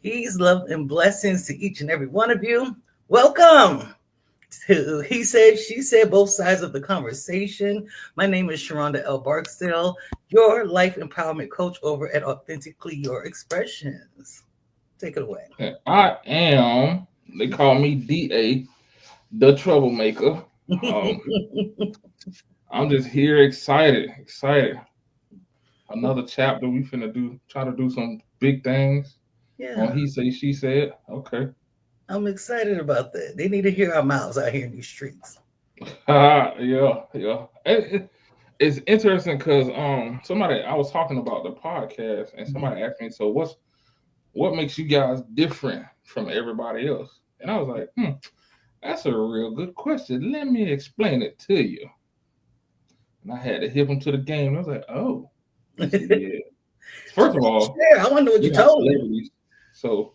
Peace, love, and blessings to each and every one of you. Welcome to He Said, She Said, both sides of the conversation. My name is Sheronda L. Barksdale, your life empowerment coach over at Authentically Your Expressions. Take it away. I am. They call me DA, the troublemaker. Um, I'm just here excited. Another chapter. We finna try to do some big things on Yeah, He Say She Said. Okay. I'm excited about that. They need to hear our mouths out here in these streets. Yeah. It's interesting because somebody I was talking about the podcast and Mhm. somebody asked me, so what makes you guys different from everybody else? And I was like, that's a real good question. Let me explain it to you. And I had to hip him to the game. I was like, oh. He said, yeah. First of all, Share. I want to know what you we're not told me. celebrities, so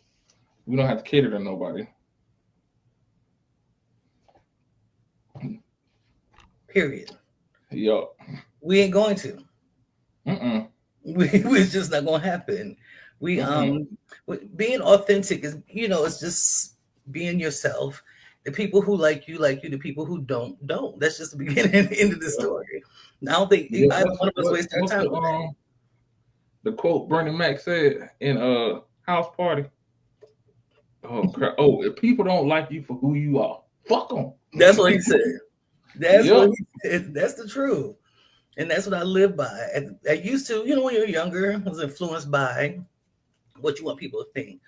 we don't have to cater to nobody. Period. Yup. We ain't going to. Mm-mm. It's just not gonna happen. We Mm-mm. being authentic is, it's just being yourself. The people who like you. The people who don't. That's just the beginning and end of the Yeah. story. I don't think Yeah. either one of us waste our What's time with that. the quote Bernie Mac said in House Party? Oh crap! Oh, if people don't like you for who you are, fuck them. That's what he said. That's what Yep. he said. That's the truth, and that's what I live by. I used to, when you're younger, I was influenced by what you want people to think.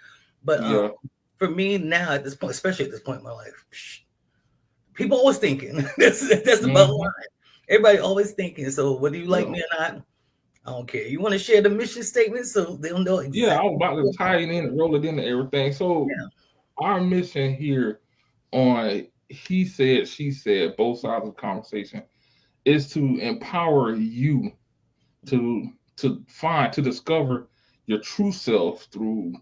But Yeah. for me now, at this point, especially at this point in my life, people always thinking. That's the bottom Mm-hmm. line. Everybody always thinking. So whether you like Yeah. me or not, I don't care. You want to share the mission statement so they'll know Yeah. I exactly was about to what tie it in and roll it into everything. So yeah. our mission here on He Said, She Said, both sides of the conversation is to empower you to to discover your true self through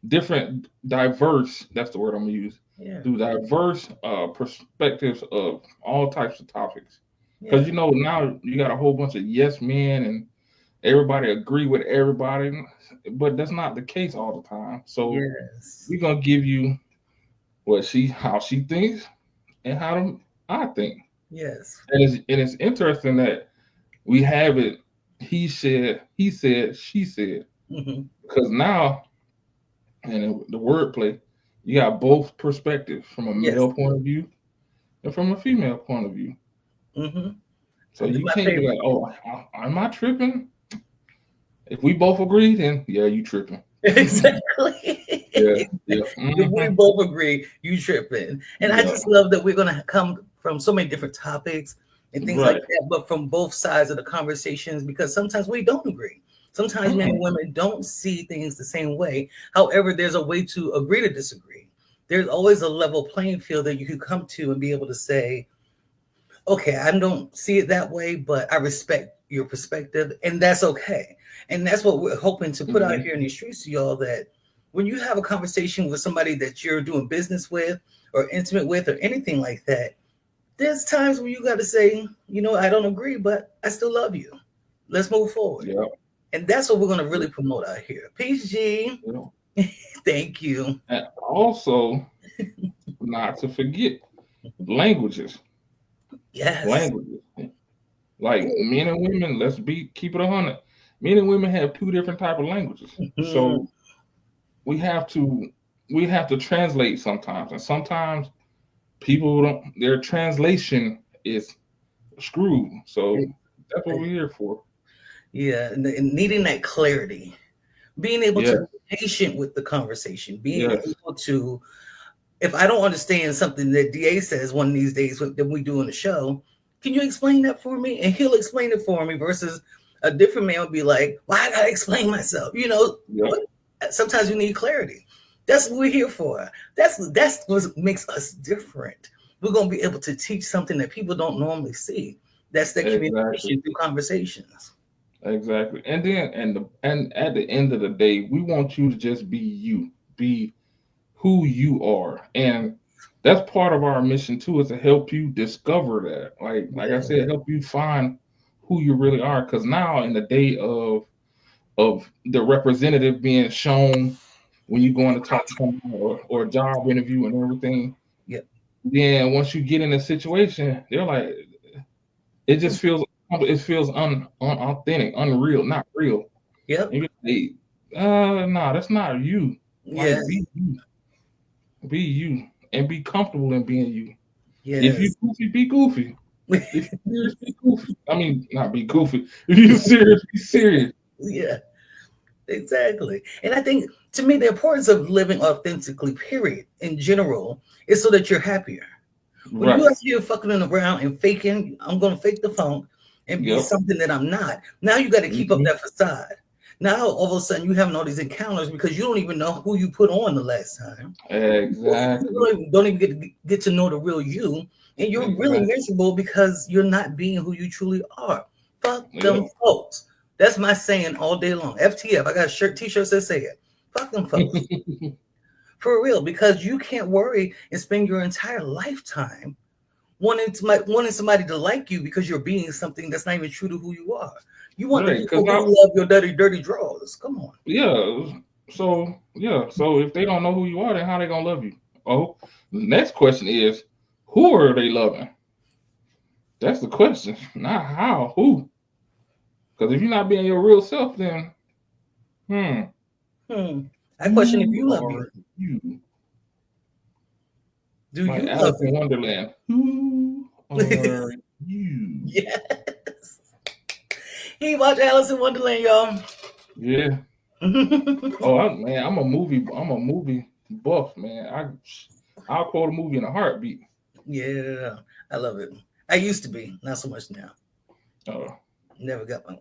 different diverse, that's the word I'm gonna use, Yeah. through diverse perspectives of all types of topics. Because Yeah. now you got a whole bunch of yes men and everybody agree with everybody, but that's not the case all the time. So Yes. we're gonna give you how she thinks and I think. Yes. And it's interesting that we have it. He said, she said. Hmm. Because now, and the wordplay, you got both perspectives from a Yes. male point of view and from a female point of view. Hmm. So Do you my can't be favorite. like, oh, am I tripping? If we both agree, then yeah, you tripping. Exactly. Yeah. If we Mm-hmm. both agree, you tripping. And I Yeah. just love that we're gonna come from so many different topics and things like Right. that, but from both sides of the conversations because sometimes we don't agree. Sometimes men and Mm-mm. women don't see things the same way. However, there's a way to agree to disagree. There's always a level playing field that you can come to and be able to say, okay, I don't see it that way, but I respect your perspective, and that's okay. And that's what we're hoping to put out Mm-hmm. here in these streets to y'all that when you have a conversation with somebody that you're doing business with or intimate with or anything like that, there's times when you got to say, I don't agree, but I still love you. Let's move forward. Yeah. And that's what we're going to really promote out here. Peace, G. Yeah. Thank you. And also, not to forget languages. Yes. Languages. Like men and women, keep it 100. Men and women have two different type of languages. Mhm. So we have to we have to translate sometimes, and sometimes people don't. Their translation is screwed. So that's what we're here for. Yeah, and needing that clarity, being able to Yes, be patient with the conversation, being yes, able to, if I don't understand something that DA says one of these days that we do on the show, can you explain that for me? And he'll explain it for me versus a different man would be like, well, I gotta explain myself. yep, What? Sometimes you need clarity. That's what we're here for. That's what makes us different. We're gonna be able to teach something that people don't normally see. That's that exactly, communication through conversations. exactly. And at the end of the day, we want you to just be you, be who you are, and that's part of our mission too, is to help you discover that. Like I Yeah. said, help you find who you really are. Because now in the day of the representative being shown when you go in to talk to someone or a job interview and everything. Yep. Then once you get in a situation, they're like, it just feels unauthentic, unreal, not real. Yep. And you're like, nah, that's not you. Yes. Like be you, and be comfortable in being you. If you Yes. goofy, be goofy. If you serious, be goofy. I mean, not be goofy. If you serious, be serious. Yeah. Exactly. And I think to me the importance of living authentically, period, in general, is so that you're happier. When you Right. out here fucking around and faking, I'm gonna fake the funk and be Yep. something that I'm not. Now you got to keep up Hmm. that facade. Now all of a sudden you having all these encounters because you don't even know who you put on the last time. Exactly. You don't even get to know the real you, and you're really Exactly. miserable because you're not being who you truly are. Fuck them Yeah. folks. That's my saying all day long. FTF. I got t-shirts that say it. Fuck them folks. For real, because you can't worry and spend your entire lifetime wanting somebody to like you because you're being something that's not even true to who you are. You want the Right. Because people who love your dirty drawers. Come on. yeah. So yeah. So if they don't know who you are, then how they gonna love you? Oh, the next question is, who are they loving? That's the question. Not how. Who? Because if you're not being your real self, then hmm, Hmm. I question if who you love you. are you? Do Like you love Alice in Wonderland. Who you? are you? Yes. He watch Alice in Wonderland, y'all. Yeah. Oh man, I'm a movie buff, man. I'll quote a movie in a heartbeat. Yeah, I love it. I used to be, not so much now. Uh, Never got my.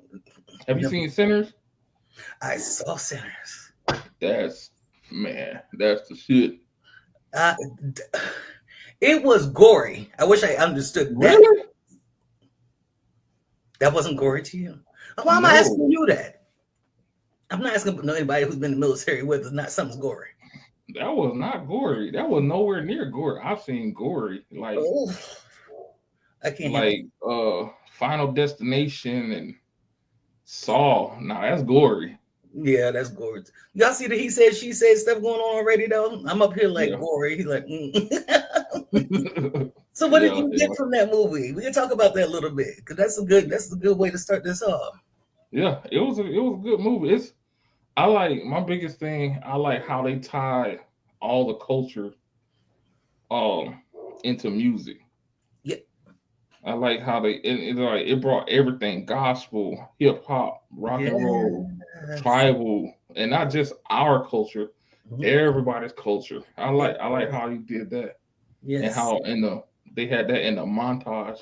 have you Never. seen Sinners? I saw Sinners. That's man, that's the shit. I, it was gory. I wish I understood that. Really? That wasn't gory to you. Why am I No, asking you that? I'm not asking anybody who's been in the military with us. Not something's gory. that was not gory. That was nowhere near gory. I've seen gory Oh, I can't handle. like Final Destination and Saw. Nah, that's gory. Yeah, that's gory. Y'all see the he said she said stuff going on already though. I'm up here like Yeah. gory. He's like. yeah, So what did you yeah. get from that movie? We can talk about that a little bit because that's a good way to start this off. Yeah, it was a good movie. It's I like my biggest thing. I like how they tie all the culture um into music. Yeah. I like how it brought everything gospel, hip hop, rock and roll, Yes. tribal, and not just our culture, Mhm. everybody's culture. Yeah. I like how you did that and Yes. how in the they had that in the montage.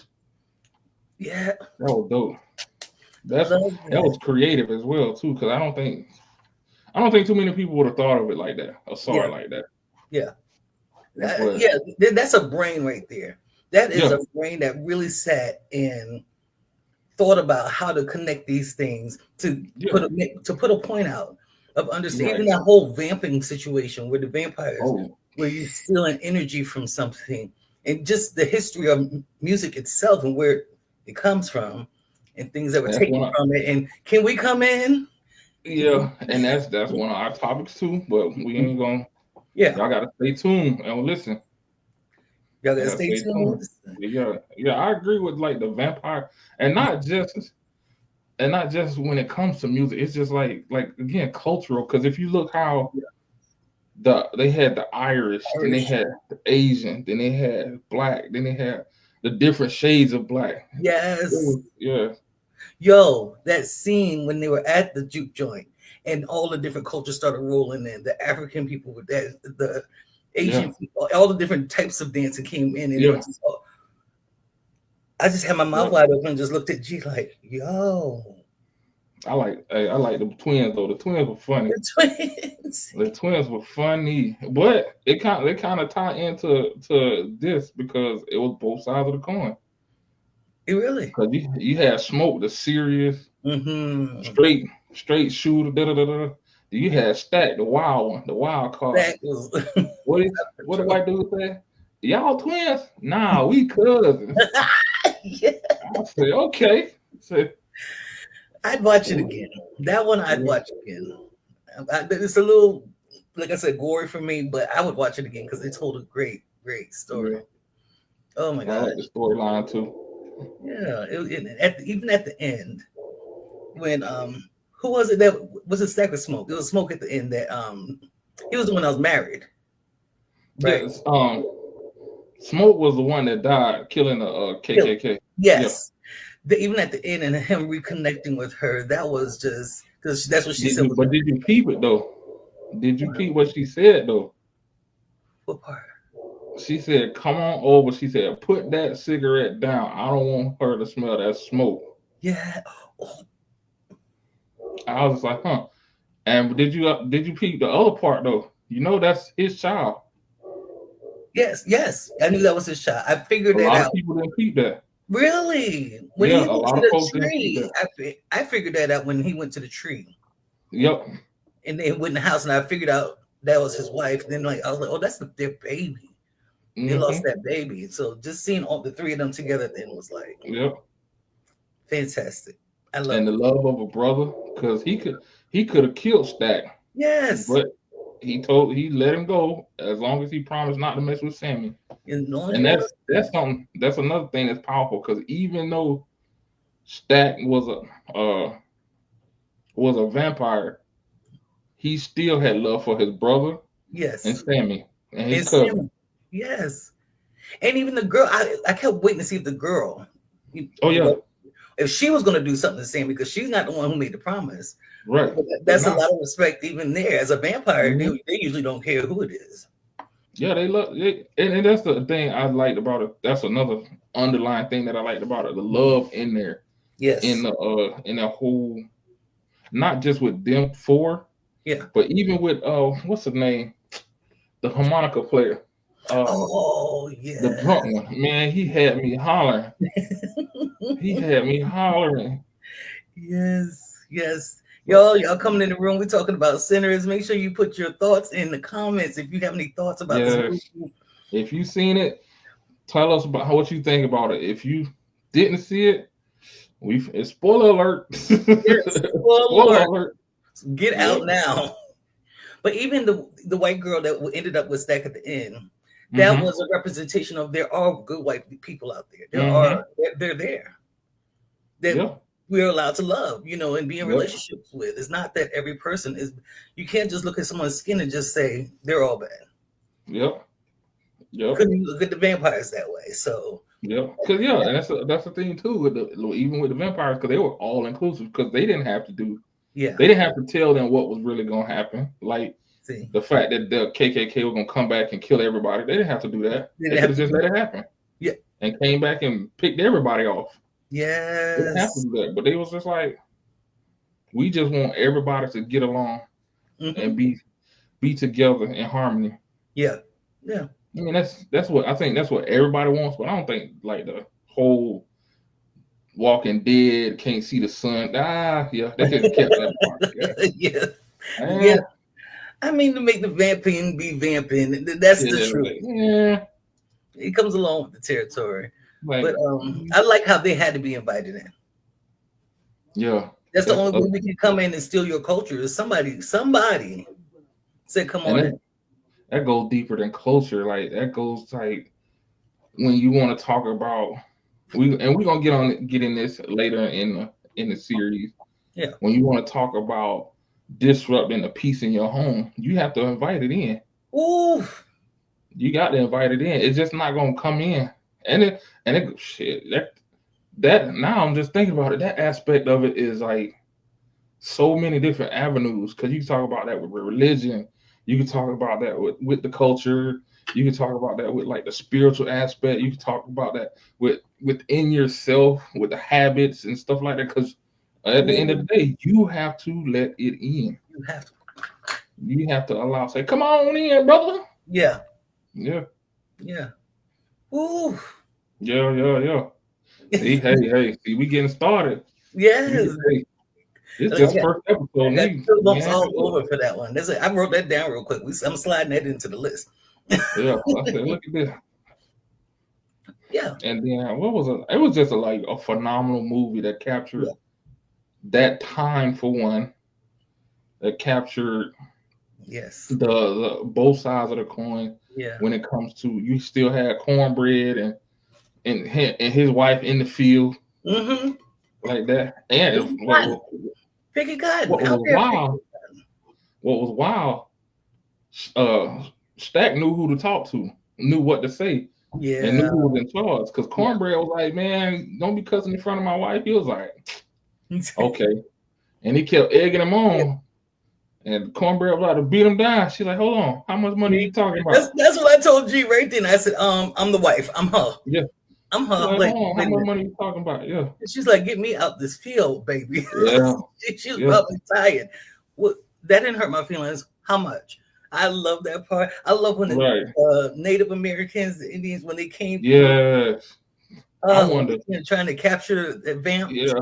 Yeah. That was dope. I That's love that that. was creative as well too, because I don't think too many people would have thought of it like that or saw Yeah. it like that. Yeah. But Yeah. That's a brain right there. That is yeah, a brain that really sat and thought about how to connect these things yeah, to put a point out of understanding even right. that whole vamping situation where the vampires Oh, where you stealing energy from something and just the history of music itself and where it comes from and things that were that's taken one. from it and can we come in. Yeah, and that's one of our topics too. But we ain't gonna. Yeah, Y'all gotta stay tuned and listen. y'all You gotta gotta stay stay tuned. tuned. Yeah, yeah. I agree with like the vampire, and not just when it comes to music. It's just like again cultural. Because if you look how they had the Irish, then they Irish. had the Asian, then they had black, then they had the different shades of black. Yes. Yeah, Yo, that scene when they were at the juke joint and all the different cultures started rolling in, the African people with that, the yeah, Asian people, all the different types of dancing came in, and it yeah, was just, I just had my mouth yeah. wide open and just looked at G like, yo, I like the twins though. The twins were funny. the twins. The twins were funny, but they kind of tie into this because it was both sides of the coin. It really. Because you had Smoke, the serious, Mm-hmm. straight shooter, da da da da. You had Stack, the wild one, the wild card. That was What the white dude say? Y'all twins? Nah, we cousins. yeah. I say okay. Say, I'd watch it again. That one I'd watch again. It's a little like I said, gory for me, but I would watch it again because they told a great Yeah, story. Oh my I gosh. like the storyline too. Yeah. Even at the end, when who was it that was a stack of smoke? It was smoke at the end that he was the one that was married. Right. That's Smoke was the one that died, killing the Kill- KKK. Yeah. Yes. Even at the end and him reconnecting with her, that was just because that's what she Did said you? was But gonna did you peep it though? Did you what, peep what she said though? what part? She said, "Come on over." She said, "Put that cigarette down. I don't want her to smell that smoke." Yeah. Oh, I was like, "Huh." And did you peep the other part though? You know that's his child. yes, yes. I knew that was his shot. I figured A that lot of out. people didn't peep that. Really? When Yeah, he a went to lot of the folks didn't peep tree, that. I figured that out when he went to the tree Yep. and then went in the house, and I figured out that was his wife. Then like I was like, oh, that's their baby. They lost Hmm. that baby. So just seeing all the three of them together then was like Yep. fantastic. I And loved the it. love of a brother, because he could have killed Stack, Yes. but he let him go as long as he promised not to mess with Sammy. And no one's And wrong. that's another thing that's powerful because even though Stack was a vampire, he still had love for his brother and Yes. Sammy and his And cousin. Sammy. Yes. And even the girl, I kept waiting to see if the girl, Oh yeah, if she was going to do something to Sammy, because she's not the one who made the promise. right. But But that's a now, lot of respect even there. As a vampire, mhm, they usually don't care who it is. yeah, they love it, and that's the thing I liked about it. That's another underlying thing that I liked about it. The Mhm. love in there, Yes. in the whole, not just with them four, Yeah. but even with what's the name, the harmonica player, uh, Oh, the yeah. drunk one. Man, he had me hollering. He had me hollering. Yes. Yes. But Y'all coming in the room. We're talking about sinners. Make sure you put your thoughts in the comments if you have any thoughts about this yes, movie. if you seen it, tell us about what you think about it. If you didn't see it, it's spoiler alert. Yes. Spoiler Spoiler alert. alert. Get Yep. out now. But even the white girl that ended up with Stack at the end, that Mm-hmm. was a representation of there are good white people out there. Mm-hmm. They're there that Yep. we're allowed to love, and be in Yep. relationships with. It's not that every person is. You can't just look at someone's skin and just say they're all bad. Yep. Yep. Couldn't look at the vampires that way. So Yep. Cause yeah, and that's the thing too with even with the vampires, because they were all inclusive because they didn't have to do yeah, they didn't have to tell them what was really gonna happen. Like see, the fact that the KKK was gonna come back and kill everybody, they didn't have to do that. they They didn't could have have to just do. let it happen Yeah, and came back and picked everybody off. They didn't have to yes, do that, but they was just like, we just want everybody to get along and hmm be together in harmony. yeah, yeah. I mean, that's what I think. That's what everybody wants, but I don't think like the whole Walking Dead can't see the sun. Ah, yeah, they could have kept that part. Yeah, Yeah, yeah. eh, I mean, to make the vamping be vamping, that's the yeah, truth. yeah. It comes along with the territory. But Like, I like how they had to be invited in. yeah, That's the that's the only way other we thing. can come in and steal your culture. Is somebody said, "Come And on in." that goes deeper than culture. Like that goes like when you want to talk about we're gonna get in this later in the series. Yeah. When you want to talk about disrupting the peace in your home, you have to invite it in. Ooh. You got to invite it in. It's just not gonna come in. And it shit that now I'm just thinking about it. That aspect of it is like so many different avenues because you can talk about that with religion. You can talk about that with the culture. You can talk about that with like the spiritual aspect. You can talk about that within yourself, with the habits and stuff like that. Because at the end of Ooh. the day, you have to let it in. You have to. You have to allow, say, come on in, brother. Yeah. Yeah, Yeah. Ooh. yeah, yeah, yeah. See, hey, see, we getting started. Yes. Hey, it's Look, just first episode. I got We, chill we bumps ain't- all over for that one. I wrote that down real quick. I'm sliding that into the list. yeah, I said, look at this. Yeah. And then what was it? It was just like a phenomenal movie that Yeah. captured that time for one, that captured Yes. the both sides of the coin. Yeah. When it comes to, you still had cornbread and his wife in the field Mm-hmm. like that. And Piggy cotton. Piggy cotton what out was there. Piggy. wild, what was wild, Stack knew who to talk to, knew what to say, and knew Yeah. who was in charge. Because Yeah. cornbread was like, "Man, don't be cussing in front of my wife." He was like, "Okay," and he kept egging him on. And cornbread was about to beat him down. She's like, "Hold on, how much money are you talking about?" That's what I told G right then. I said, I'm the wife. I'm her. Yeah. I'm She's her. like, Like, "Hold on, how wait a much minute. money are you talking about?" Yeah. She's like, get me out this field, baby. Yeah. She was Yeah. probably tired. What that didn't hurt my feelings. How much? I love that part. I love when the Right. Native Americans, the Indians, when they came through, Yes. I wonder. trying to capture the vamp, Yeah.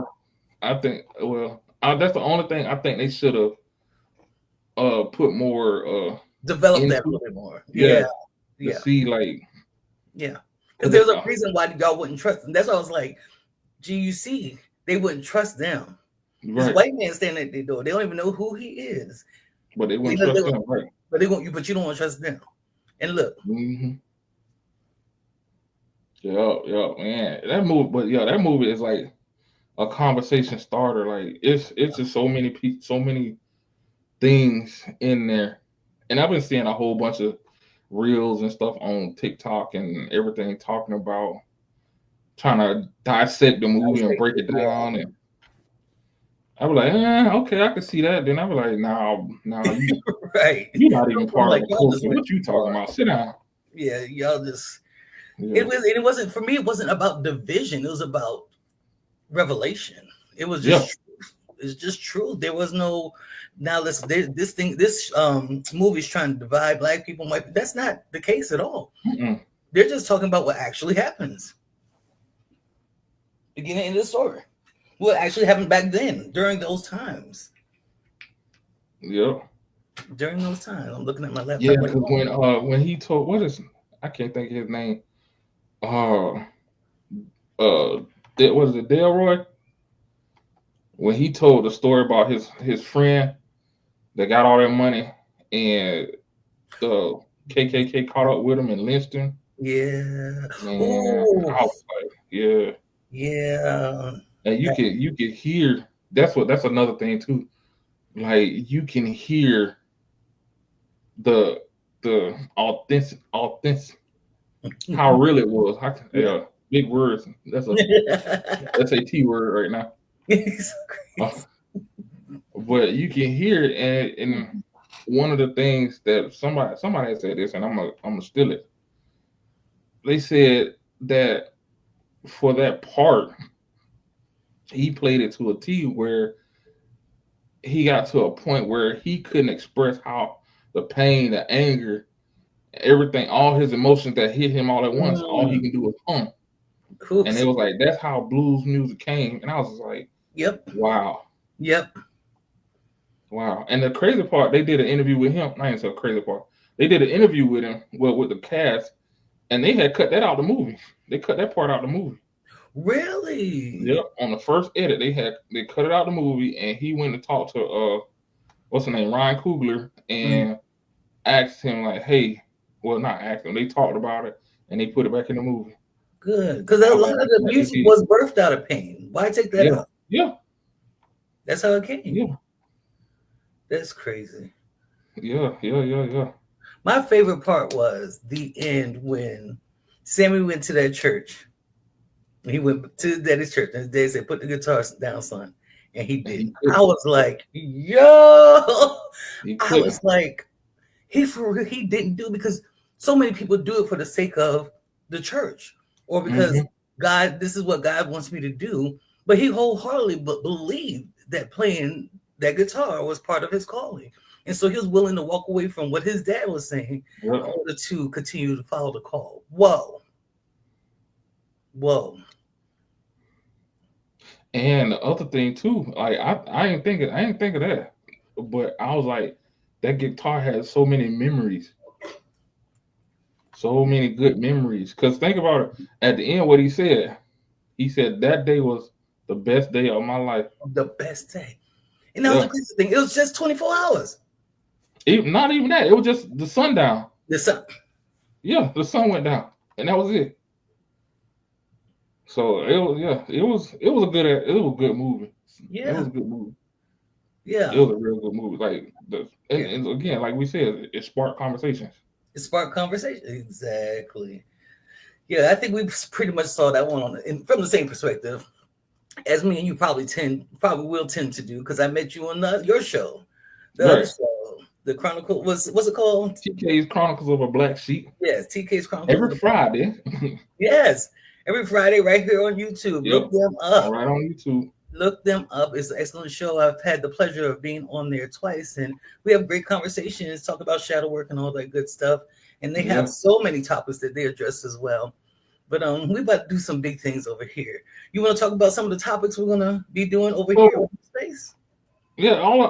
I think. Well, that's the only thing I think they should have put more develop that a into. little bit more. Yeah, Yes. To yeah, see, like, yeah. Because because there's a reason why y'all wouldn't trust them. That's why I was like, GUC, they wouldn't trust them. This right, white man standing at their door. They don't even know who he is. but they They, wouldn't they, trust them, right? but they won't. But you don't want to trust them. And look, Hmm. Yeah, yeah, man. That movie, but yeah, that movie is like a conversation starter. Like, it's just so many so many things in there, and I've been seeing a whole bunch of reels and stuff on TikTok and everything talking about trying to dissect the movie and break it yeah, down. And I was like, okay, I can see that. Then I was like, no, right. you're not even I'm part of like, the y'all culture. just went What too you talking far. about? Sit down. Yeah, y'all just. Yeah, It wasn't for me. It wasn't about division. It was about revelation. It was yeah. just. It's just truth. There was no. Now this thing. This movie's trying to divide black people. And white people. That's not the case at all. Mm-mm. They're just talking about what actually happens. Beginning of the story. What actually happened back then during those times. Yeah, During those times, I'm looking at my yeah. laptop right Because now. when he told, what is, I can't think of his name. Uh, uh, was it Delroy? When he told the story about his friend that got all that money and the KKK caught up with him and lynched him. Yeah. Man, Oh, I was like, yeah. yeah. And That- you can hear, that's another thing too. Like, you can hear the authentic how real it was. yeah. Yeah, big words. That's a T word right now. It's so Uh, crazy. but you can hear it, and one of the things that somebody said this, and I'm gonna steal it. They said that for that part, he played it to a T where he got to a point where he couldn't express how the pain, the anger, everything, all his emotions that hit him all at once. All he Mm. can do was hum. And it Oops. was like, that's how blues music came. And I was just like, Yep. wow, Yep. wow. And the crazy part, they did an interview with him. I ain't so crazy part. They did an interview with him, well, with the cast, and they had cut that out of the movie. They cut that part out of the movie. Really? Yep. On the first edit, they cut it out of the movie, and he went to talk to what's the name, Ryan Coogler, Mm. and asked him like, hey, well, not asked him. They talked about it, and they put it back in the movie. Good. Because I a was lot like, of the I'm glad they music did. was birthed out of pain. Why take that Yeah, out? yeah, That's how it came. yeah, That's crazy. yeah. My favorite part was the end when Sammy went to that church. He went to his daddy's church, and his dad said, "Put the guitar down, son," and he And did. he I couldn't. was like, "Yo!" He I was couldn't. like, "He for real, he didn't do it because so many people do it for the sake of the church or because Hmm. God. This is what God wants me to do." But he wholeheartedly believed that playing that guitar was part of his calling, and so he was willing to walk away from what his dad was saying in Yep. order to continue to follow the call. Whoa, whoa. And the other thing too, like I ain't think of that, but I was like, that guitar has so many memories, so many good memories. Cause think about it. At the end, what he said that day was the best day of my life. The best day. And that was Yeah, the crazy thing. It was just 24 hours. Not even that. It was just the sun down. The sun. Yeah, the sun went down, and that was it. So it was, yeah, it was a good movie. It Yeah. was a good movie. It Yeah. was a real good movie. Like Yeah. and again, like we said, it sparked conversations. It sparked conversation. Exactly. Yeah, I think we pretty much saw that one from the same perspective as me and you probably will tend to do because I met you on your show, the other Right. show, the Chronicle. What's it called? TK's Chronicles of a Black Sheep Yes, TK's Chronicles of every the Black. Friday. Yes, every Friday right here on YouTube. Yep. Look them All up. right on YouTube. Look them up. It's an excellent show. I've had the pleasure of being on there twice, and we have great conversations, talk about shadow work and all that good stuff. And they have Yeah. so many topics that they address as well. But we about to do some big things over here. You want to talk about some of the topics we're gonna be doing over here So in space? yeah, all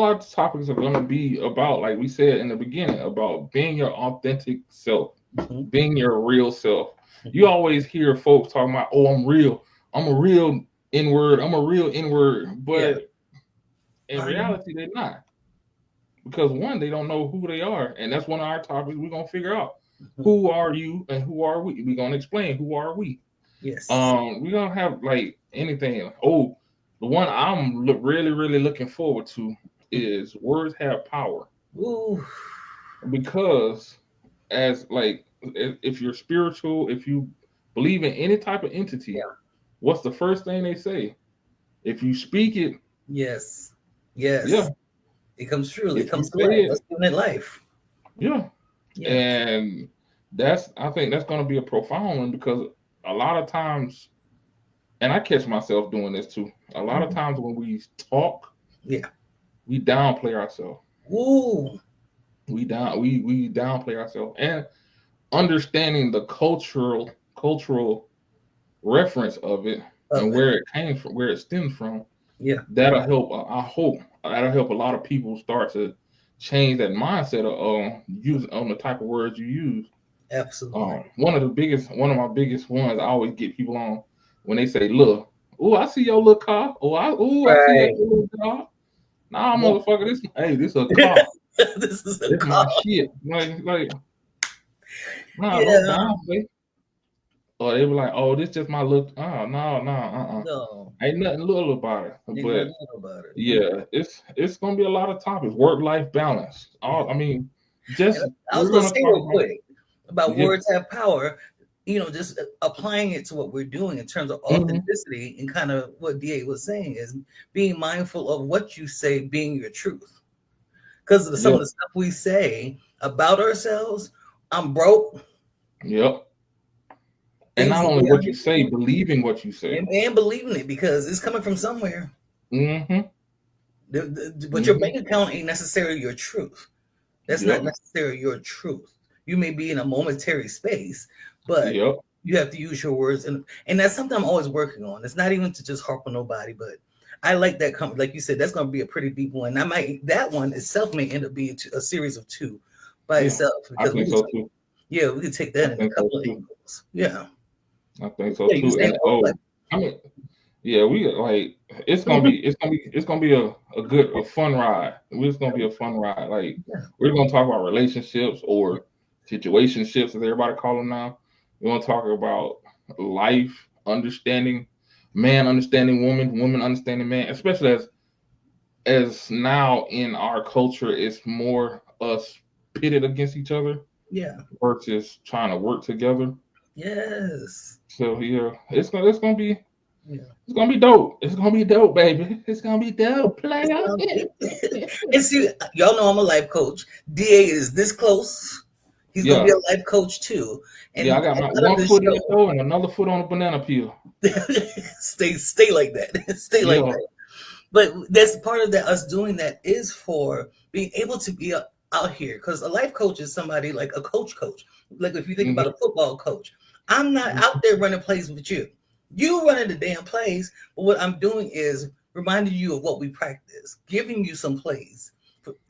our topics are gonna be about, like we said in the beginning, about being your authentic self, Mhm, being your real self. You mhm. always hear folks talking about, "Oh, I'm real. I'm a real N-word. I'm a real N-word," Yeah. but in Are you? reality, they're not, because one, they don't know who they are, and that's one of our topics. We're gonna figure out Mhm. who are you and who are we. We're gonna explain who are we. Yes. We're gonna have like anything. Oh, the one I'm really, really looking forward to is words have power, Ooh. because as like if you're spiritual, if you believe in any type of entity, Yeah. what's the first thing they say? If you speak it, Yes. yeah. Yes. It comes true. It If you comes to say life. it, Let's give it life. yeah. Yeah. And I think that's gonna be a profound one, because a lot of times, and I catch myself doing this too. A lot of Mhm. times when we talk, Yeah. we downplay ourselves. Ooh. We downplay ourselves, and understanding the cultural reference of it Of and it. where it came from, where it stems from. Yeah. That'll help. I hope that'll help a lot of people start to change that mindset of use on the type of words you use. Absolutely. One of my biggest ones I always get people on when they say, "Look, oh, I see your little car. I see that Right. little car. Nah, Yeah. motherfucker, this a car. This is a This my call. shit." Like, nah, don't Yeah. downplay. Or they were like, "Oh, this just my look." Oh, no, No. ain't nothing little about it. Ain't But nothing about it. yeah, it's gonna be a lot of topics. Work life balance. Yeah. I mean, And just I was we're going to gonna say talk real about, quick about yeah. words have power. Just applying it to what we're doing in terms of Hmm. authenticity and kind of what DA was saying is being mindful of what you say being your truth. Because of some Yep. of the stuff we say about ourselves, I'm broke, Yep. And things not that only we out what here you say, doing, believing what you say. and believing it because it's coming from somewhere. Hmm. But your Hmm. bank account ain't necessarily your truth. That's not Yep. necessarily your truth. You may be in a momentary space, but Yep. you have to use your words, and that's something I'm always working on. It's not even to just harp on nobody, but I like that. Like you said, that's going to be a pretty deep one. That one itself may end up being a series of two by Yeah. itself I because think so too. we could take I that in a think so couple of too. angles. Yeah, I think so yeah. You too. saying And work life? I mean, yeah, we like it's gonna be a fun ride. It's gonna be a fun ride. Like, Yeah, we're gonna talk about relationships, or situationships, as everybody call them now. We're gonna talk about life, understanding man, understanding woman, woman understanding man, especially as now in our culture, it's more us pitted against each other yeah, versus trying to work together. yes, So yeah, yeah. it's gonna be dope. It's gonna be dope, baby. It's gonna be dope, It's player. gonna be. And see, y'all know I'm a life coach. DA is this close. He's gonna be Yeah, a life coach too. And yeah. I got my a lot of one this foot in the show, door and another foot on a banana peel. stay like that. Stay like Yeah, that. But that's part of that. Us doing that is for being able to be out here. Because a life coach is somebody like a coach. Like if you think about hmm, a football coach, I'm not out there running plays with you. You running the damn plays. But what I'm doing is reminding you of what we practice, giving you some plays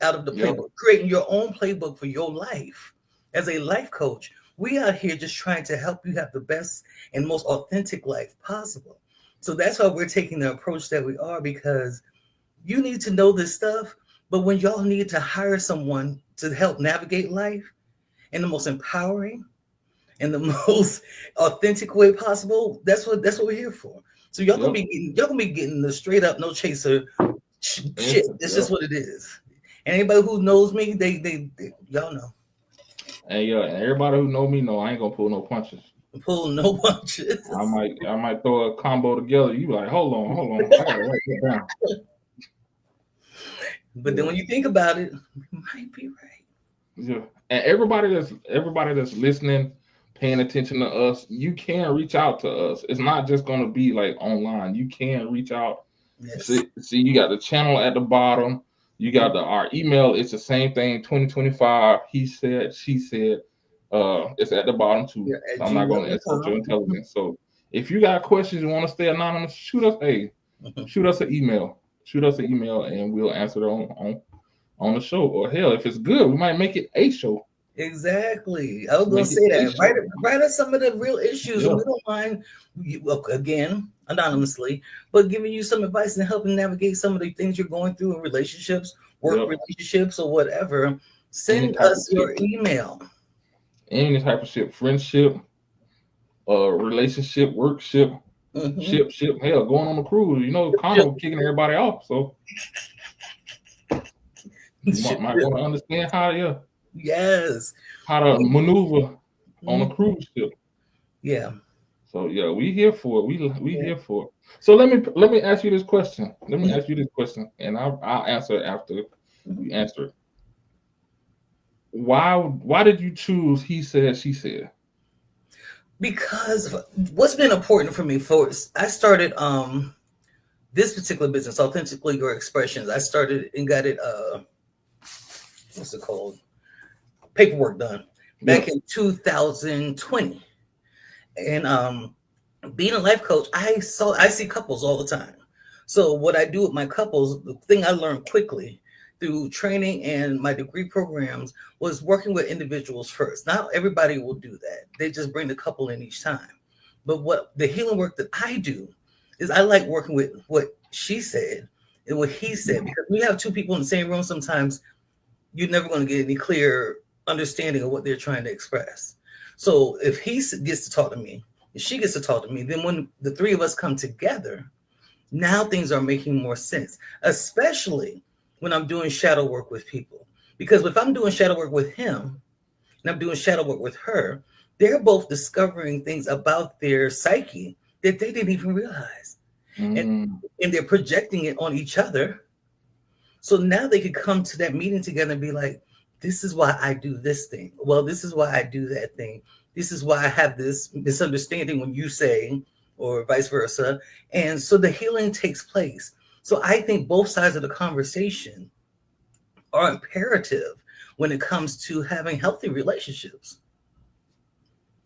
out of the yeah, playbook, creating your own playbook for your life. As a life coach, we out here just trying to help you have the best and most authentic life possible. So that's why we're taking the approach that we are because you need to know this stuff, But when y'all need to hire someone to help navigate life in the most empowering and the most authentic way possible, that's what we're here for. So Yep. y'all gonna be getting the straight up no chaser shit. Answer. It's just Yep. what it is. And anybody who knows me, they y'all know. And yeah, and everybody who know me know I ain't gonna pull no punches. Pull no punches. I might throw a combo together. You be like, hold on, I gotta write that down. But then Yeah, when you think about it, you might be right. yeah. And everybody that's listening, paying attention to us, you can reach out to us. It's not just gonna be like online. You can reach out. Yes. See, you got the channel at the bottom. You got our email. It's the same thing. 2025. He said, she said. It's at the bottom too. Yeah, So at I'm not going to insult your gmail.com. intelligence. So if you got questions, you want to stay anonymous, shoot us an email. Shoot us an email, and we'll answer it on the show. Or hell, if it's good, we might make it a show. Exactly. I was gonna Make it say a that. show. Write us some of the real issues, and Yeah. we don't mind. Well, again, anonymously, but giving you some advice and helping navigate some of the things you're going through in relationships, work Yep. relationships, or whatever. Any Send type of us shit. your email. Any type of shit. Friendship, relationship, workship, Hmm. ship. Hell, going on a cruise. You know, Connor kicking everybody off. So you might want to understand Yes. how to maneuver on a Mhm. cruise ship. Yeah. So yeah, we here for it. We Yeah. here for it. So let me ask you this question. Let me Mhm. ask you this question, and I'll answer it after you answer it. Why did you choose? He said, she said. Because what's been important for me for I started this particular business, authentically your expressions. I started and got it what's it called? Paperwork done Yeah. back in 2020. And being a life coach, I see couples all the time. So what I do with my couples, the thing I learned quickly through training and my degree programs was working with individuals first. Not everybody will do that. They just bring the couple in each time. But what the healing work that I do is I like working with what she said and what he said, because we have two people in the same room. Sometimes you're never going to get any clear understanding of what they're trying to express. So if gets to talk to me, if she gets to talk to me, then when the three of us come together, now things are making more sense, especially when I'm doing shadow work with people. Because if I'm doing shadow work with him and I'm doing shadow work with her, they're both discovering things about their psyche that they didn't even realize. And, Mm, and they're projecting it on each other. So now they could come to that meeting together and be like, this is why I do this thing. Well, this is why I do that thing. This is why I have this misunderstanding when you say, or vice versa. And so the healing takes place. So I think both sides of the conversation are imperative when it comes to having healthy relationships.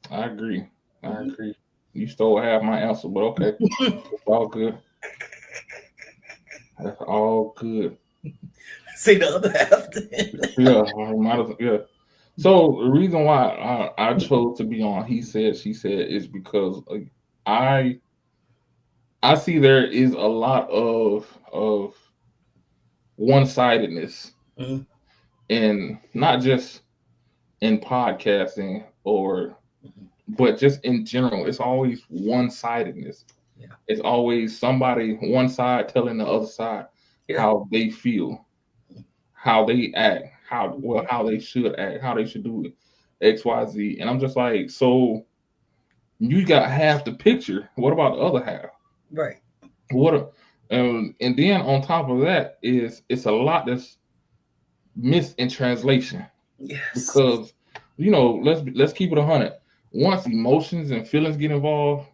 I agree. I Mhm. agree. You stole half my answer, but okay, it's all good. That's all good. Say the other half then. Yeah, I might as yeah. So the reason why I chose to be on, he said, she said, is because I I see there is a lot of one sidedness, Mhm. and not just in podcasting or but just in general. It's always one sidedness. Yeah. It's always somebody one side telling the other side Yeah. how they feel, how they act, Mhm. how they should act, how they should do it, XYZ. And I'm just like, so you got half the picture. What about the other half? Right. What and then on top of that is it's a lot that's missed in translation, Yes. because let's keep it 100. Once emotions and feelings get involved,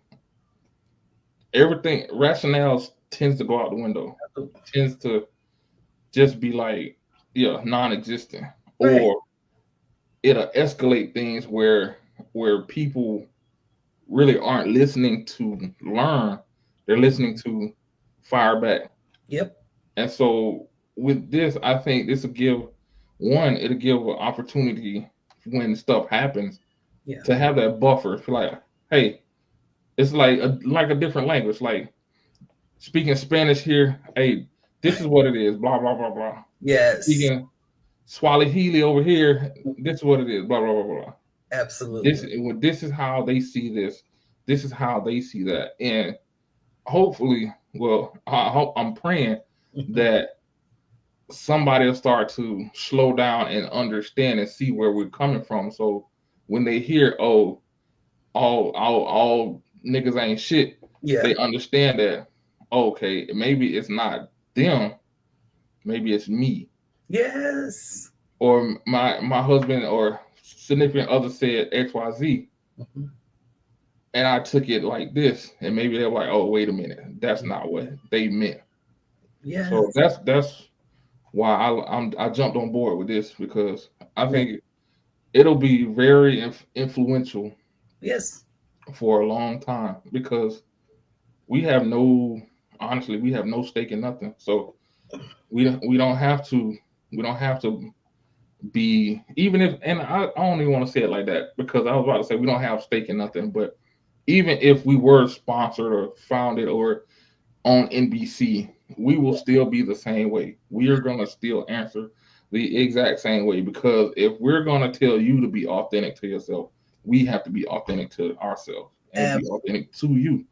everything rationale tends to go out the window, tends to just be like, yeah, non-existent, Right. or it'll escalate things where people really aren't listening to learn, they're listening Mhm. to fire back. Yep. And so with this, I think this will give one, it'll give an opportunity when stuff happens Yeah. to have that buffer. Feel like, hey, it's like a different language. Like speaking Spanish here, hey, This is what it is. Blah blah blah blah. Yes, Speaking Swahili over here. This is what it is. Blah blah blah blah. This absolutely. this is how they see this. This is how they see that, and hopefully, well, I'm praying Mhm. that somebody will start to slow down and understand and see where we're coming from. So when they hear, oh, all niggas ain't shit, Yeah. they understand that. Okay, maybe it's not them, maybe it's me, Yes. or my husband or significant other said X Y Z, Mhm. and I took it like this, and maybe they're like, oh, wait a minute, that's not what they meant. So Yes. that's why I jumped on board with this because I Yeah. think it'll be very influential Yes. for a long time because we have no honestly we have no stake in nothing. So we don't have to we don't have to be even if and I don't even want to say it like that because I was about to say we don't have stake in nothing, but even if we were sponsored or founded or on NBC, we will still be the same way. We are gonna still answer the exact same way because if we're gonna tell you to be authentic to yourself, we have to be authentic to ourselves and be Ab- authentic to you.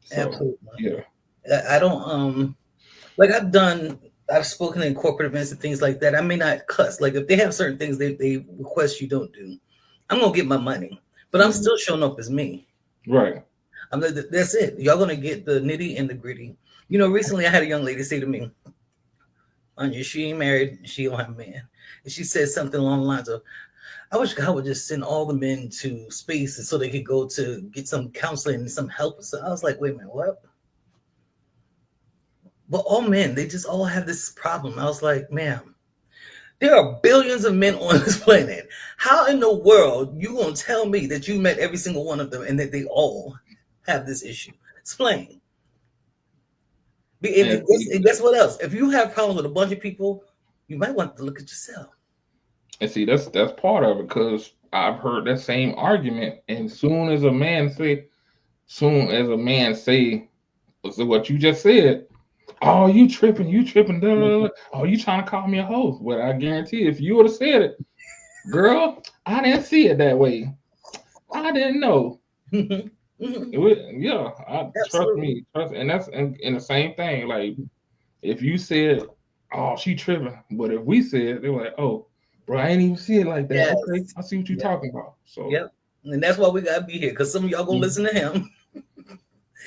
So Absolutely. yeah, I don't like I've spoken in corporate events and things like that. I may not cuss. Like if they have certain things they request you don't do, I'm gonna get my money. But I'm mhm, still showing up as me. right. That's it. Y'all gonna get the nitty and the gritty. You know, recently I had a young lady say to me, Anya, she ain't married, she don't have a man. And she said something along the lines of, I wish God would just send all the men to space so they could go to get some counseling and some help. So I was like, wait a minute, what? But all men, they just all have this problem. I was like, ma'am, there are billions of men on this planet. How in the world you gonna tell me that you met every single one of them and that they all have this issue? Explain. And And guess what else? If you have problems with a bunch of people, you might want to look at yourself. see that's part of it because I've heard that same argument, and soon as a man say so what you just said, oh you tripping, da, da, da. Oh you trying to call me a hoe? Well, I guarantee if you would have said it, girl, I didn't see it that way. I didn't know. Mhm. Mhm. Yeah, trust Absolutely. me, and that's and the same thing. Like if you said, "Oh, she tripping," but if we said, they were like, "Oh, bro, I ain't even see it like that." Okay, Yes. I see what you're Yep. talking about. So Yep. And that's why we gotta be here because some of y'all gonna mhm, listen to him, and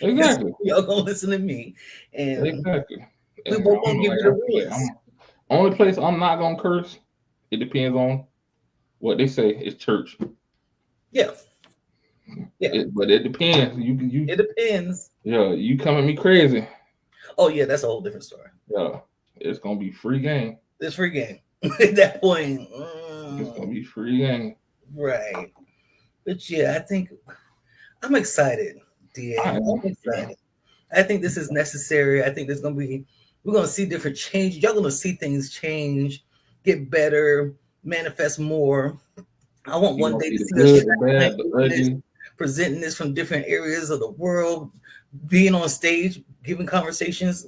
some exactly, of y'all gonna listen to me, and exactly. we And both gonna I'm give like you I the said, realest. I'm only place I'm not gonna curse. It depends on what they say. It's church. Yeah. Yeah. But it depends. You It depends. yeah, you come at me crazy. Oh yeah, that's a whole different story. Yeah, it's gonna be free game. It's free game at that point. It's gonna be free game. Right. But yeah, I think I'm excited, I DA. I'm am. Yeah. excited. I think this is necessary. I think there's gonna be we're gonna see different change. Y'all gonna see things change, get better, manifest more. I want You one gonna day see to the see us good, the traveling, bad, the doing this, ugly. presenting this from different areas of the world, being on stage, giving conversations,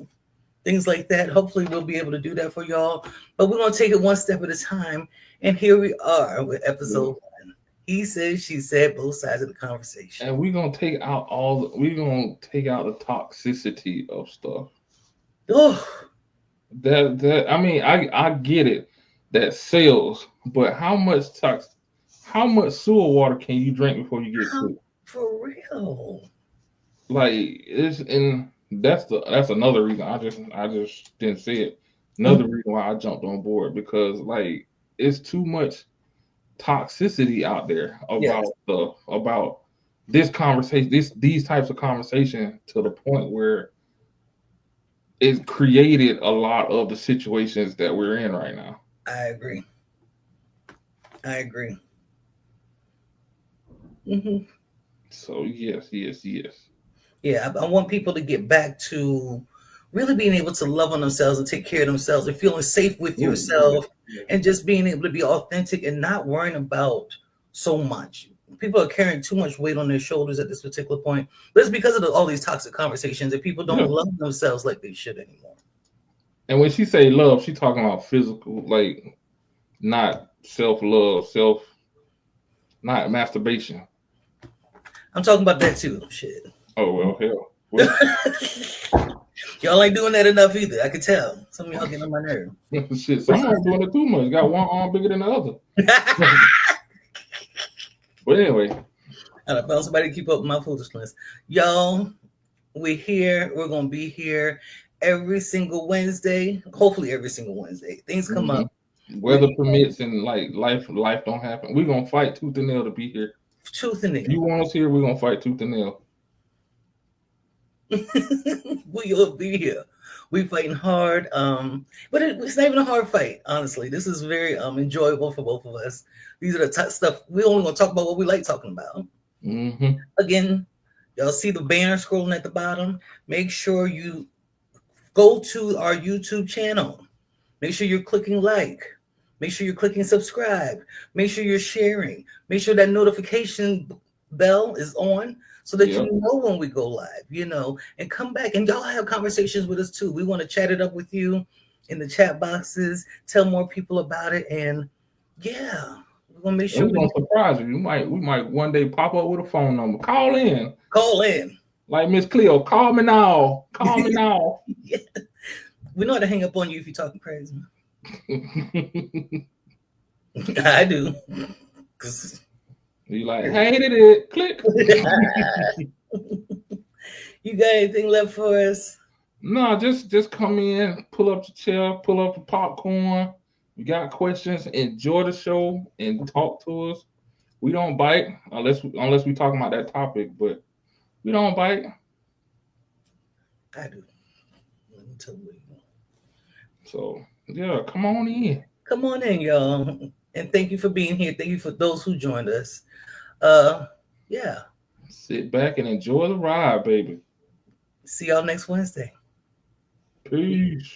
things like that. Hopefully, we'll be able to do that for y'all. But we're gonna take it one step at a time. And here we are with Yeah. episode one. He said, she said, both sides of the conversation. And we're gonna take out the toxicity of stuff. Oh, That I mean, I get it. That sells, but how much sewer water can you drink before you get how sick? for real? Like it's and that's another reason I just didn't say it. Another Mhm. reason why I jumped on board because like it's too much toxicity out there Yes, about this conversation, these types of conversation to the point where it created a lot of the situations that we're in right now. I agree. I agree. Hmm. So yes, yes, yes. Yeah, I want people to get back to really being able to love on themselves and take care of themselves and feeling safe with Ooh, yeah, yourself yeah. and just being able to be authentic and not worrying about so much. People are carrying too much weight on their shoulders at this particular point, but it's because of all these toxic conversations that people don't Yeah. love themselves like they should anymore. And when she say love, she talking about physical, like not self love, not masturbation. I'm talking about that too. Shit. Oh well, hell. Well, Y'all ain't doing that enough either. I could tell. Some of y'all getting on my nerve. shit, some of them doing it too much. Got one arm bigger than the other. But anyway, And I found somebody to keep up with my foolishness. Y'all, we're here. We're gonna be here every single Wednesday. Hopefully every single Wednesday. Things come mhm. up. Weather permits and like life don't happen. We're gonna fight tooth and nail to be here. Truth in If you it. want us here, we're gonna fight tooth and nail. We'll be here. We fighting hard. But it's not even a hard fight, honestly. This is very enjoyable for both of us. These are the stuff we only gonna talk about what we like talking about. Mm-hmm. Again, y'all see the banner scrolling at the bottom. Make sure you go to our YouTube channel. Make sure you're clicking like. Make sure you're clicking subscribe. Make sure you're sharing. Make sure that notification bell is on so that you Yep. know when we go live, and come back and y'all have conversations with us too. We want to chat it up with you in the chat boxes, tell more people about it. And yeah, we're going to make And sure we're we gonna surprise you. We might one day pop up with a phone number. Call in. call in. Like Miss Cleo, call me now. Call me now. Yeah. We know how to hang up on you if you're talking crazy. I do. 'Cause You like, hated it. Click. you got anything left for us? No, just come in, pull up the chair, pull up the popcorn. You got questions, enjoy the show and talk to us. We don't bite unless we talking about that topic, but we don't bite. I do. Let me tell you. So yeah, come on in. Come on in, y'all. And thank you for being here. Thank you for those who joined us. Uh yeah. Sit back and enjoy the ride, baby. See y'all next Wednesday. Peace.